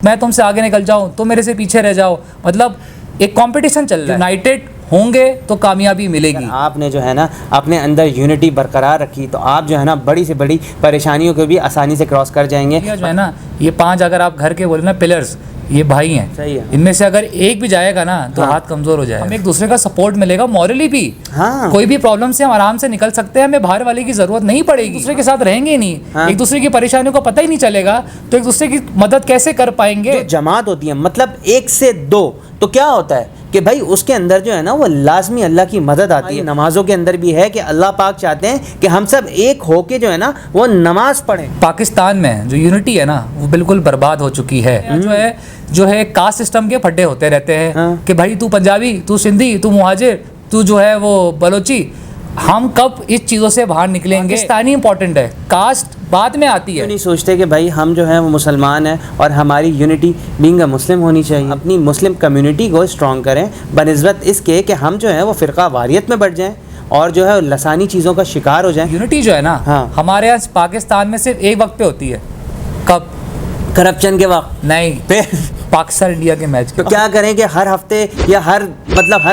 میں تم سے آگے نکل جاؤں تو میرے سے پیچھے رہ جاؤ. مطلب ایک کمپٹیشن چل رہا ہے. یونائٹڈ ہوں گے تو کامیابی ملے گی. آپ نے جو ہے نا اپنے اندر یونٹی برقرار رکھی تو آپ جو ہے نا بڑی سے بڑی پریشانیوں کو بھی آسانی سے کراس کر جائیں گے. جو ہے نا یہ 5 اگر آپ گھر کے بولے نا پلرز، یہ بھائی ہیں. صحیح ہے. ان میں سے اگر ایک بھی جائے گا نا تو ہاتھ کمزور ہو جائے گا. ہمیں ایک دوسرے کا سپورٹ ملے گا مورلی بھی. کوئی بھی پرابلم سے ہم آرام سے نکل سکتے ہیں. ہمیں باہر والے کی ضرورت نہیں پڑے گی. دوسرے کے ساتھ رہیں گے نہیں، ایک دوسرے کی پریشانیوں کو پتہ ہی نہیں چلے گا تو ایک دوسرے کی مدد کیسے کر پائیں گے. جو جماعت ہوتی ہے مطلب 1 سے 2 تو کیا ہوتا ہے کہ بھائی اس کے اندر جو ہے نا وہ لازمی اللہ کی مدد آتی ہے. نمازوں کے اندر بھی ہے کہ اللہ پاک چاہتے ہیں کہ ہم سب ایک ہو ے جو ہے نا وہ نماز پڑھیں. پاکستان میں جو یونٹی ہے نا وہ بالکل برباد ہو چکی ہے. جو ہے کاسٹ سسٹم کے پھڈے ہوتے رہتے ہیں کہ بھائی تو پنجابی، تو سندھی، تو مہاجر، تو جو ہے وہ بلوچی. ہم کب اس چیزوں سے باہر نکلیں گے؟ پاکستانی امپورٹنٹ ہے، کاسٹ بعد میں آتی ہے. نہیں سوچتے کہ بھائی ہم جو ہیں وہ مسلمان ہیں اور ہماری یونٹی بینگ اے مسلم ہونی چاہیے. اپنی مسلم کمیونٹی کو اسٹرانگ کریں بنسبت اس کے کہ ہم جو ہیں وہ فرقہ واریت میں بڑھ جائیں اور جو ہے لسانی چیزوں کا شکار ہو جائیں. یونٹی جو ہے نا ہمارے یہاں پاکستان میں صرف ایک وقت پہ ہوتی ہے. کب؟ کرپشن کے وقت نہیں، پاکستان انڈیا کے میچ. تو کیا کریں کہ ہر ہفتے یا ہر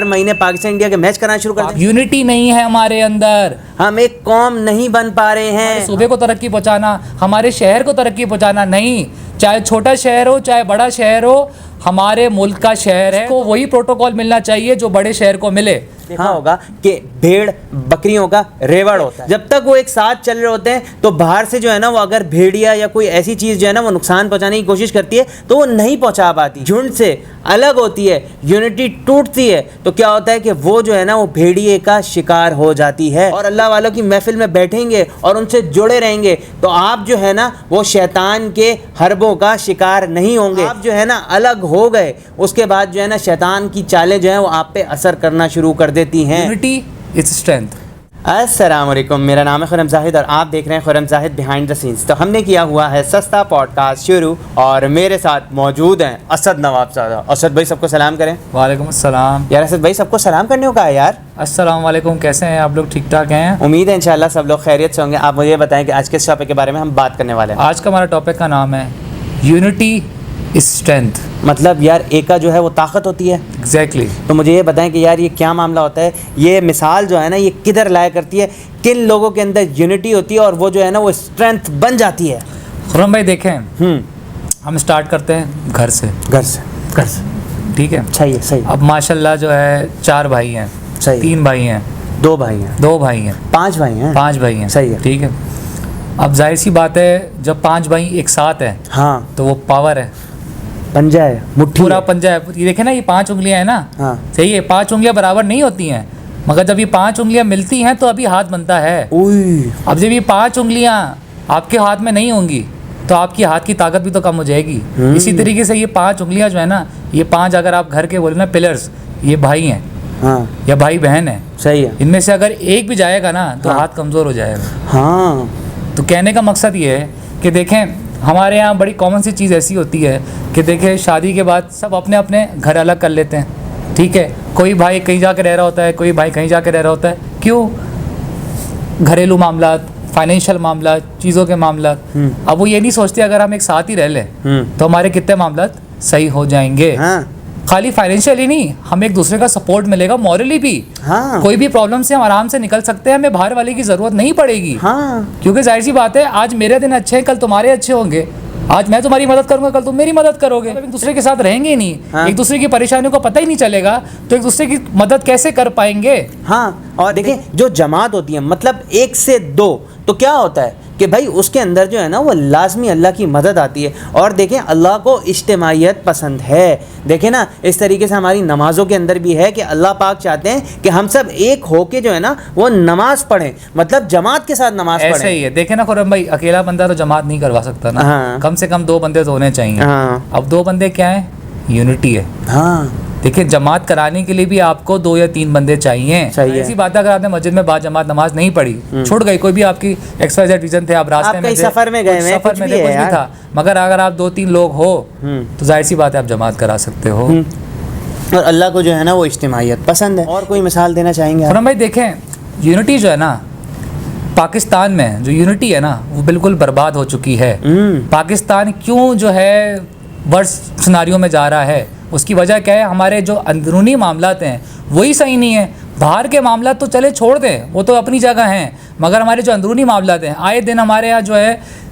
مہینے پاکستان انڈیا کے میچ کرانا شروع کر دیں. یونٹی نہیں ہے ہمارے اندر. ہم ایک قوم نہیں بن پا رہے ہیں. صوبے کو ترقی پہنچانا، ہمارے شہر کو ترقی پہنچانا نہیں. چاہے چھوٹا شہر ہو چاہے بڑا شہر ہو، ہمارے ملک کا شہر ہے کو وہی پروٹوکول ملنا چاہیے جو بڑے شہر کو ملے. دیکھا ہوگا کہ بھیڑ بکریوں کا ریوڑ ہوتا ہے. جب تک وہ ایک ساتھ چل رہے ہوتے ہیں تو باہر سے جو ہے نا وہ اگر بھیڑیا یا کوئی ایسی چیز جو ہے نا وہ نقصان پہنچانے کی کوشش کرتی ہے تو وہ نہیں پہنچا پاتی. جھنڈ سے الگ ہوتی ہے، یونٹی ٹوٹتی ہے تو کیا ہوتا ہے کہ وہ جو ہے نا وہ بھیڑیے کا شکار ہو جاتی ہے. اور اللہ والوں کی محفل میں بیٹھیں گے اور ان سے جڑے رہیں گے تو آپ جو ہے نا وہ شیطان کے حربوں کا شکار نہیں ہوں گے. آپ جو ہے نا الگ ہو گئے اس کے بعد جو ہے نا شیطان کی چالیں جو ہیں وہ آپ پہ اثر کرنا شروع کر دیتی ہیں. Unity is strength. السلام علیکم، میرا نام ہے خرم زاہد اور آپ دیکھ رہے ہیں خرم زاہد بیہائنڈ دا سینس. تو ہم نے کیا ہوا ہے سستا پوڈ کاسٹ شروع اور میرے ساتھ موجود ہیں اسد نواب زادہ. اسد بھائی سب کو سلام کریں. وعلیکم السلام. یار اسد بھائی سب کو سلام کرنے کو کہا یار. السلام علیکم، کیسے ہیں آپ لوگ؟ ٹھیک ٹھاک ہیں؟ امید ہے انشاءاللہ سب لوگ خیریت سے ہوں گے. آپ مجھے بتائیں کہ آج کس ٹاپک کے بارے میں ہم بات کرنے والے ہیں؟ آج کا ہمارا ٹاپک کا نام ہے یونٹی اسٹرینتھ. مطلب یار ایکا جو ہے وہ طاقت ہوتی ہے. ایگزیکٹلی. تو مجھے یہ بتائیں کہ یار یہ کیا معاملہ ہوتا ہے، یہ مثال جو ہے نا یہ کدھر لایا کرتی ہے، کن لوگوں کے اندر یونٹی ہوتی ہے اور وہ جو ہے نا وہ اسٹرینتھ بن جاتی ہے؟ خرم بھائی دیکھیں، ہم اسٹارٹ کرتے ہیں گھر سے. ٹھیک ہے، صحیح ہے. صحیح. اب ماشاءاللہ جو ہے 4 بھائی ہیں. صحیح. 3 بھائی ہیں. 2 بھائی ہیں. 2 بھائی ہیں. 5 بھائی ہیں. 5 بھائی ہیں. صحیح ہے. ٹھیک ہے. اب ظاہر سی بات ہے جب 5 بھائی ایک ساتھ ہیں ہاں تو وہ پاور ہے، پنجہ ہے، مٹھی پورا پنجہ ہے. یہ دیکھیں نا یہ 5 انگلیاں ہیں نا، صحیح ہے. 5 انگلیاں برابر نہیں ہوتی ہیں مگر جب یہ 5 انگلیاں ملتی ہیں تو ابھی ہاتھ بنتا ہے. اب جب یہ 5 انگلیاں آپ کے ہاتھ میں نہیں ہوں گی تو آپ کی ہاتھ کی طاقت بھی تو کم ہو جائے گی. اسی طریقے سے یہ 5 انگلیاں جو ہے نا، یہ 5 اگر آپ گھر کے بولے نا پلرز، یہ بھائی ہیں یا بھائی بہن ہیں. صحیح ہے. ان میں سے اگر ایک بھی جائے گا نا تو ہاتھ کمزور ہو جائے گا. ہاں. تو کہنے کا مقصد یہ ہے کہ دیکھیں ہمارے یہاں بڑی کامن سی چیز ایسی ہوتی ہے کہ دیکھیں شادی کے بعد سب اپنے اپنے گھر الگ کر لیتے ہیں. ٹھیک ہے، کوئی بھائی کہیں جا کے رہ رہا ہوتا ہے، کوئی بھائی کہیں جا کے رہ رہا ہوتا ہے. کیوں؟ گھریلو معاملات، فائنینشیل معاملات، چیزوں کے معاملات. اب وہ یہ نہیں سوچتے اگر ہم ایک ساتھ ہی رہ لیں تو ہمارے کتنے معاملات صحیح ہو جائیں گے. خالی فائنینشیلی نہیں، ہم ایک دوسرے کا سپورٹ ملے گا مورلی بھی. کوئی بھی پرابلم سے ہم آرام سے نکل سکتے ہیں. ہمیں باہر والے کی ضرورت نہیں پڑے گی. کیونکہ ظاہر سی بات ہے آج میرے دن اچھے ہیں کل تمہارے اچھے ہوں گے. آج میں تمہاری مدد کروں گا کل تم میری مدد کرو گے. ایک دوسرے کے ساتھ رہیں گے ہی نہیں، ایک دوسرے کی پریشانیوں کو پتہ ہی نہیں چلے گا تو ایک دوسرے کی مدد کیسے کر پائیں گے؟ اور دیکھیں جو جماعت ہوتی ہے مطلب 1 سے 2 تو کیا ہوتا ہے کہ بھائی اس کے اندر جو ہے نا وہ لازمی اللہ کی مدد آتی ہے. اور دیکھیں اللہ کو اجتماعیت پسند ہے. دیکھیں نا اس طریقے سے ہماری نمازوں کے اندر بھی ہے کہ اللہ پاک چاہتے ہیں کہ ہم سب ایک ہو کے جو ہے نا وہ نماز پڑھیں، مطلب جماعت کے ساتھ نماز پڑھیں. ایسا ہی ہے. دیکھیں نا خرم بھائی اکیلا بندہ تو جماعت نہیں کروا سکتا نا. کم سے کم 2 بندے تو ہونے چاہیے. اب 2 بندے کیا ہیں؟ یونٹی ہے. دیکھیں جماعت کرانے کے لیے بھی آپ کو 2 یا 3 بندے چاہیے. ایسی بات ہے اگر آپ نے مسجد میں با جماعت نماز نہیں پڑھی، چھوڑ گئی، کوئی بھی آپ کی ایکس وائی زیڈ ریزن تھے، آپ راستے میں سفر میں گئے، سفر میں تھے، کچھ بھی تھا، مگر اگر آپ 2-3 لوگ ہو تو ظاہر سی بات ہے آپ جماعت کرا سکتے ہو. اور اللہ کو جو ہے نا وہ اجتماعیت پسند ہے. اور کوئی مثال دینا چاہیں گے؟ خرم بھائی دیکھیں یونٹی جو ہے نا پاکستان میں جو یونٹی ہے نا وہ بالکل برباد ہو چکی ہے. پاکستان کیوں جو ہے वर्स सिनारियों में जा रहा है, उसकी वजह क्या है, हमारे जो अंदरूनी मामलात हैं वही सही नहीं है। बाहर के मामला तो चले छोड़ दें, वो तो अपनी जगह हैं, मगर हमारे जो अंदरूनी मामलात हैं, आए दिन हमारे यहाँ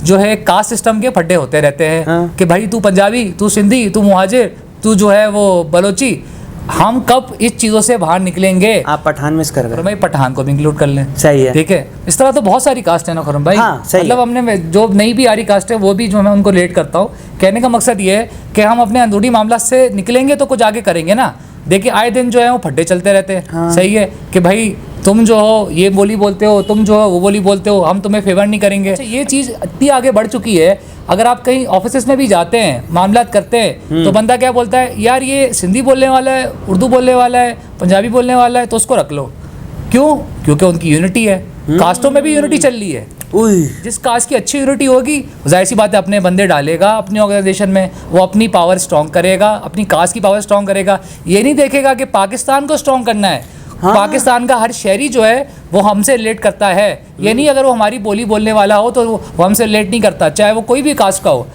जो है कास्ट सिस्टम के फड्डे होते रहते हैं। हाँ। कि भाई तू पंजाबी, तू सिंधी, तू मुहाजिर, तू जो है वो बलोची। हम कब इस चीज़ों से बाहर निकलेंगे? आप पठान मिस कर गए। भाई पठान को भी इंक्लूड कर लें, सही है। ठीक है। इस तरह तो बहुत सारी कास्ट है ना खुरम भाई। हाँ, सही मतलब हमने जो नई भी आ रही कास्ट है वो भी जो मैं उनको लेट करता हूँ। कहने का मकसद ये है कि हम अपने अंदरूनी मामला से निकलेंगे तो कुछ आगे करेंगे ना। देखिए आए दिन जो है वो फड्डे चलते रहते हैं। हाँ। सही है कि भाई तुम जो हो ये बोली बोलते हो, तुम जो हो वो बोली बोलते हो, हम तुम्हें फेवर नहीं करेंगे। ये चीज़ इतनी आगे बढ़ चुकी है, अगर आप कहीं ऑफिस में भी जाते हैं, मामलात करते हैं, तो बंदा क्या बोलता है, यार ये सिंधी बोलने वाला है, उर्दू बोलने वाला है, पंजाबी बोलने वाला है, तो उसको रख लो। क्यों? क्योंकि उनकी यूनिटी है। कास्टों में भी यूनिटी चल रही है। जिस कास्ट की अच्छी यूनिटी होगी, जाहिर सी बात है अपने बंदे डालेगा अपनी ऑर्गेनाइजेशन में, वो अपनी पावर स्ट्रॉन्ग करेगा, अपनी कास्ट की पावर स्ट्रॉन्ग करेगा। ये नहीं देखेगा कि पाकिस्तान को स्ट्रॉन्ग करना है। हाँ। पाकिस्तान का हर शहरी जो है वो हमसे रिलेट करता है। ये नहीं अगर वो हमारी बोली बोलने वाला हो तो वो हमसे रिलेट नहीं करता, चाहे वो कोई भी कास्ट का हो।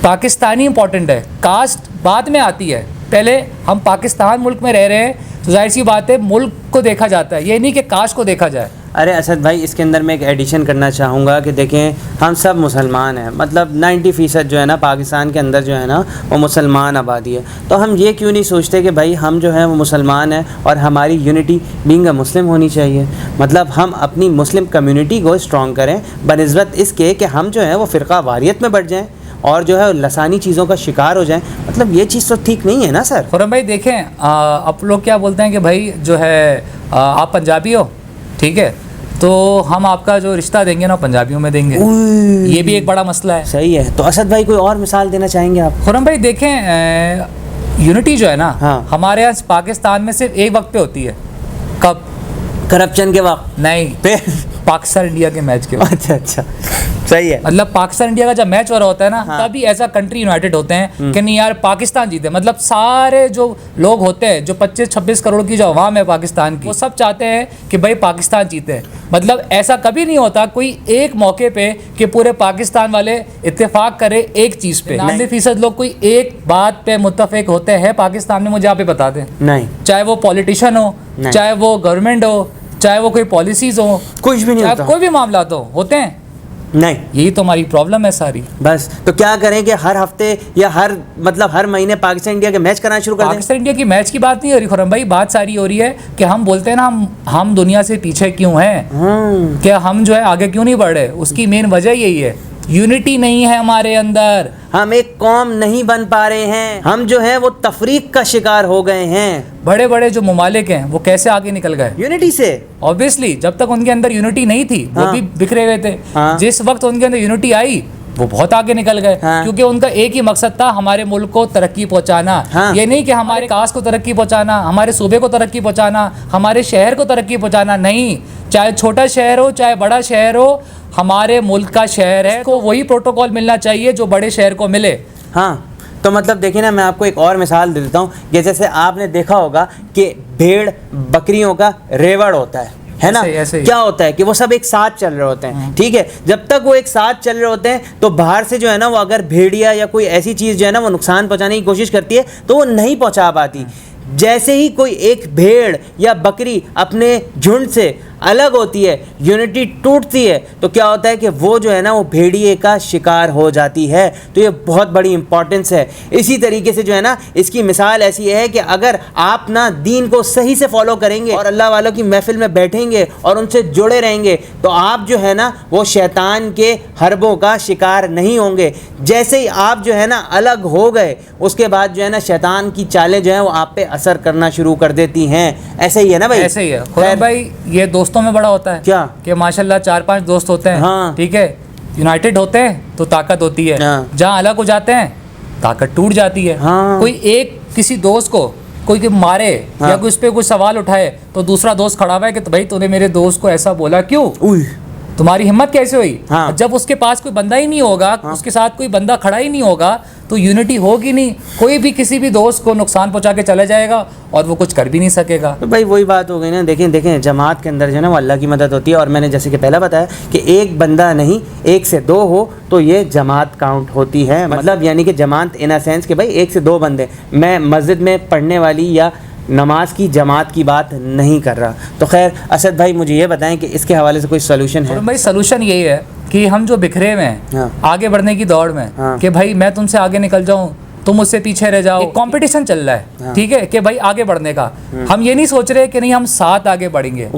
पाकिस्तानी इंपॉर्टेंट है, कास्ट बाद में आती है। पहले हम पाकिस्तान मुल्क में रह रहे हैं तो जाहिर सी बात है मुल्क को देखा जाता है, ये नहीं कि कास्ट को देखा जाए। अरे असद भाई, इसके अंदर मैं एक एडिशन करना चाहूँगा कि देखें हम सब मुसलमान हैं, मतलब 90% जो है ना पाकिस्तान के अंदर जो है ना वो मुसलमान आबादी है। तो हम ये क्यों नहीं सोचते कि भाई हम जो है वो मुसलमान हैं और हमारी यूनिटी बीइंग अ मुस्लिम होनी चाहिए। मतलब हम अपनी मुस्लिम कम्युनिटी को स्ट्रॉन्ग करें बनस्बत इसके कि हम जो है वो फ़िरका वारियत में बढ़ जाएँ और जो है लसानी चीज़ों का शिकार हो जाएं। मतलब ये चीज़ तो ठीक नहीं है ना सर। खुरम भाई देखें, आप लोग क्या बोलते हैं कि भाई जो है आप पंजाबी हो, ठीक है, तो हम आपका जो रिश्ता देंगे ना पंजाबियों में देंगे। ये भी एक बड़ा मसला है। सही है। तो असद भाई कोई और मिसाल देना चाहेंगे आप? खुरम भाई देखें, यूनिटी जो है ना, हाँ। हमारे यहाँ पाकिस्तान में सिर्फ एक वक्त पे होती है। कब? करप्शन के वक्त नहीं, पाकिस्तान इंडिया के मैच के वक्त। अच्छा सही है। मतलब पाकिस्तान इंडिया का जब मैच हो रहा होता है ना, हाँ। तभी ऐसा कंट्री यूनाइटेड होते हैं कि नहीं यार पाकिस्तान जीते। मतलब सारे जो लोग होते हैं, जो 25-26 करोड़ की जो अवाम है पाकिस्तान की, वो सब चाहते हैं कि भाई पाकिस्तान जीते। मतलब ऐसा कभी नहीं होता कोई एक मौके पे कि पूरे पाकिस्तान वाले इत्तेफाक करे एक चीज़ पे। 90% लोग कोई एक बात पे मुत्तफिक होते हैं पाकिस्तान में, मुझे आप बता दें। नहीं, चाहे वो पॉलिटिशियन हो, चाहे वो गवर्नमेंट हो, चाहे वो कोई पॉलिसीज हो, कुछ भी नहीं होता। कोई भी मामला तो होते हैं नहीं। यही तो हमारी प्रॉब्लम है सारी। बस तो क्या करें कि हर हफ्ते या हर महीने पाकिस्तान इंडिया के मैच कराना शुरू कर दें? पाकिस्तान इंडिया की मैच की बात नहीं हो रही खुरम भाई, बात सारी हो रही है कि हम बोलते हैं ना हम दुनिया से पीछे क्यों हैं, क्या हम जो है आगे क्यों नहीं बढ़ रहे। उसकी मेन वजह यही है, यूनिटी नहीं है हमारे अंदर। हम एक कौम नहीं बन पा रहे हैं, हम जो है वो तफरीक का शिकार हो गए हैं। बड़े बड़े जो ममालिक हैं वो कैसे आगे निकल गए? यूनिटी से। ऑब्वियसली जब तक उनके अंदर यूनिटी नहीं थी वो हाँ। भी बिखरे हुए थे। हाँ। जिस वक्त उनके अंदर यूनिटी आई वो बहुत आगे निकल गए। हाँ। क्योंकि उनका एक ही मकसद था, हमारे मुल्क को तरक्की पहुंचाना। हाँ। ये नहीं कि हमारे कास्ट को तरक्की पहुंचाना, हमारे सूबे को तरक्की पहुंचाना, हमारे शहर को तरक्की पहुंचाना। नहीं, चाहे छोटा शहर हो चाहे बड़ा शहर हो, हमारे मुल्क का शहर है, को वही प्रोटोकॉल मिलना चाहिए जो बड़े शहर को मिले। हाँ, तो मतलब देखिए ना, मैं आपको एक और मिसाल दे देता हूँ कि जैसे आपने देखा होगा कि भेड़ बकरियों का रेवड़ होता है ना? ऐसे ही। क्या होता है कि वो सब एक साथ चल रहे होते हैं, ठीक है। जब तक वो एक साथ चल रहे होते हैं तो बाहर से जो है ना वो अगर भेड़िया या कोई ऐसी चीज़ जो है ना वो नुकसान पहुंचाने की कोशिश करती है तो वो नहीं पहुंचा पाती। जैसे ही कोई एक भेड़ या बकरी अपने झुंड से अलग होती है, यूनिटी टूटती है, तो क्या होता है कि वो जो है ना वो भेड़िए का शिकार हो जाती है। तो ये बहुत बड़ी इंपॉर्टेंस है। इसी तरीके से जो है ना इसकी मिसाल ऐसी है कि अगर आप ना दीन को सही से फॉलो करेंगे और अल्लाह वालों की महफिल में बैठेंगे और उनसे जुड़े रहेंगे तो आप जो है ना वो शैतान के हरबों का शिकार नहीं होंगे। जैसे ही आप जो है ना अलग हो गए उसके बाद जो है ना शैतान की चालें जो है वो आप पे असर करना शुरू कर देती हैं। ऐसे ही है ना भाई? ऐसे ही है खुरम भाई। ये दोस्तों में बड़ा होता है क्या कि माशाल्लाह 4-5 दोस्त होते हैं। हाँ। ठीक है, यूनाइटेड होते हैं तो ताकत होती है। हाँ। जहाँ अलग हो जाते हैं ताकत टूट जाती है। हाँ। कोई एक किसी दोस्त को कोई मारे हाँ। या कोई उस पर कोई सवाल उठाए तो दूसरा दोस्त खड़ा हुआ है कि भाई तूने मेरे दोस्त को ऐसा बोला क्यों? तुम्हारी हिम्मत कैसे हुई? हाँ। जब उसके पास कोई बंदा ही नहीं होगा, उसके साथ कोई बंदा खड़ा ही नहीं होगा, तो यूनिटी होगी नहीं. कोई भी किसी भी दोस्त को नुकसान पहुंचा के चला जाएगा और वो कुछ कर भी नहीं सकेगा. तो भाई वही बात हो गई ना. देखें जमात के अंदर जो है ना वो अल्लाह की मदद होती है. और मैंने जैसे कि पहला बताया कि एक बंदा नहीं, 1 से 2 हो तो ये जमात काउंट होती है. मतलब यानी कि जमात इन अ सेंस कि भाई 1 से 2 बंदे. मैं मस्जिद में पढ़ने वाली या नमाज की जमात की बात नहीं कर रहा. तो खैर असद भाई मुझे ये बताएं कि इसके हवाले से कोई सोल्यूशन है? भाई सोल्यूशन यही है कि हम जो बिखरे हुए हैं हाँ. आगे बढ़ने की दौड़ में, हाँ. कि भाई मैं तुमसे आगे निकल जाऊं, तुम मुझसे पीछे रह जाओ. एक कंपटीशन चल रहा है. हाँ. ठीक है कि भाई आगे बढ़ने का. हम ये नहीं सोच रहे कि नहीं हम साथ आगे बढ़ेंगे,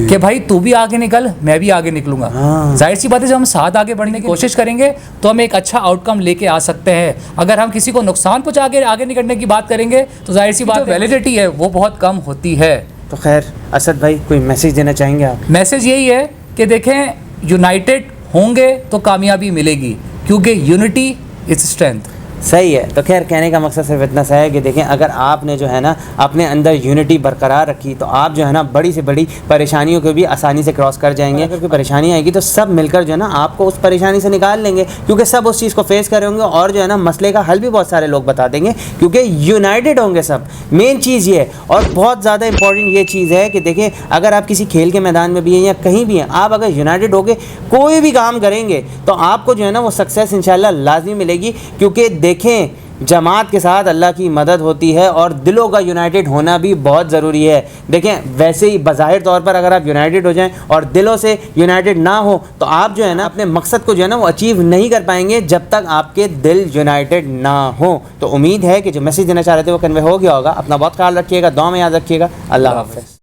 कि भाई तू भी आगे निकल मैं भी आगे निकलूंगा. हाँ. जाहिर सी बात है जब हम साथ आगे बढ़ने की कोशिश करेंगे तो हम एक अच्छा आउटकम लेके आ सकते हैं. अगर हम किसी को नुकसान पहुंचा के आगे निकलने की बात करेंगे तो जाहिर सी बात वैलिडिटी है वो बहुत कम होती है. तो खैर असद भाई कोई मैसेज देना चाहेंगे आप? मैसेज यही है कि देखें यूनाइटेड होंगे तो कामयाबी मिलेगी, क्योंकि यूनिटी इज स्ट्रेंथ. सही है. तो खैर कहने का मकसद सिर्फ इतना सा है कि देखें अगर आपने जो है ना अपने अंदर यूनिटी बरकरार रखी तो आप जो है ना बड़ी से बड़ी परेशानियों को भी आसानी से क्रॉस कर जाएंगे. अगर कोई परेशानी आएगी तो सब मिलकर जो है ना आपको उस परेशानी से निकाल लेंगे, क्योंकि सब उस चीज़ को फेस कर रहे होंगे और जो है ना मसले का हल भी बहुत सारे लोग बता देंगे, क्योंकि यूनाइटेड होंगे सब. मेन चीज़ ये है. और बहुत ज़्यादा इंपॉर्टेंट ये चीज़ है कि देखें अगर आप किसी खेल के मैदान में भी हैं या कहीं भी हैं, आप अगर यूनाइटेड होकर कोई भी काम करेंगे तो आपको जो है ना वो सक्सेस इंशाल्लाह लाजमी मिलेगी. क्योंकि देखें जमात के साथ अल्लाह की मदद होती है और दिलों का यूनाइटेड होना भी बहुत ज़रूरी है. देखें वैसे ही बज़ाहिर तौर पर अगर आप यूनाइटेड हो जाएं और दिलों से यूनाइटेड ना हो तो आप जो है ना अपने मकसद को जो है ना वो अचीव नहीं कर पाएंगे जब तक आपके दिल यूनाइटेड ना हो. तो उम्मीद है कि जो मैसेज देना चाह रहे थे वो कन्वे हो गया होगा. अपना बहुत ख्याल रखिएगा, दुआ में याद रखिएगा. अल्लाह हाफ़िज़.